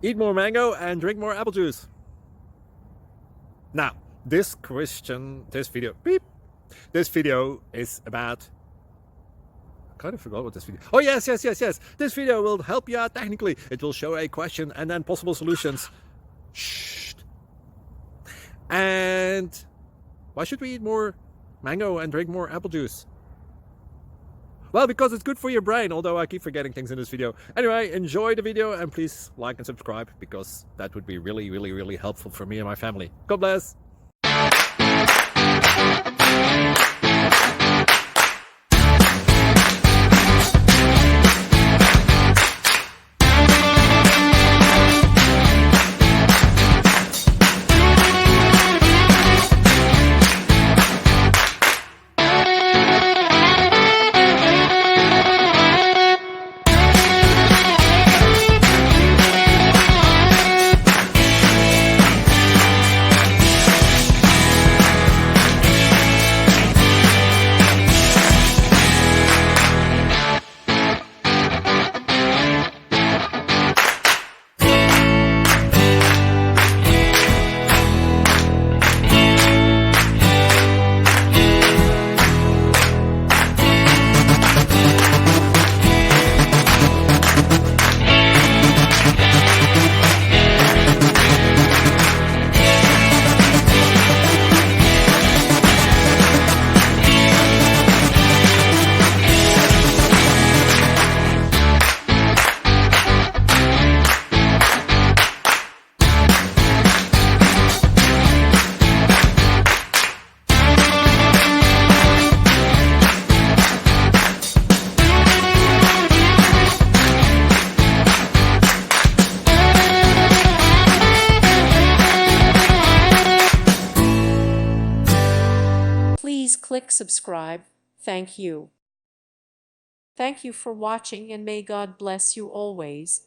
Eat more mango and drink more apple juice. Now, this video is about... I kind of forgot what this video... Oh, yes. This video will help you out technically. It will show a question and then possible solutions. Shh. And why should we eat more mango and drink more apple juice? Well, because it's good for your brain, although I keep forgetting things in this video. Anyway, enjoy the video and please like and subscribe, because that would be really helpful for me and my family. God bless! Please click subscribe. Thank you. Thank you for watching, and may God bless you always.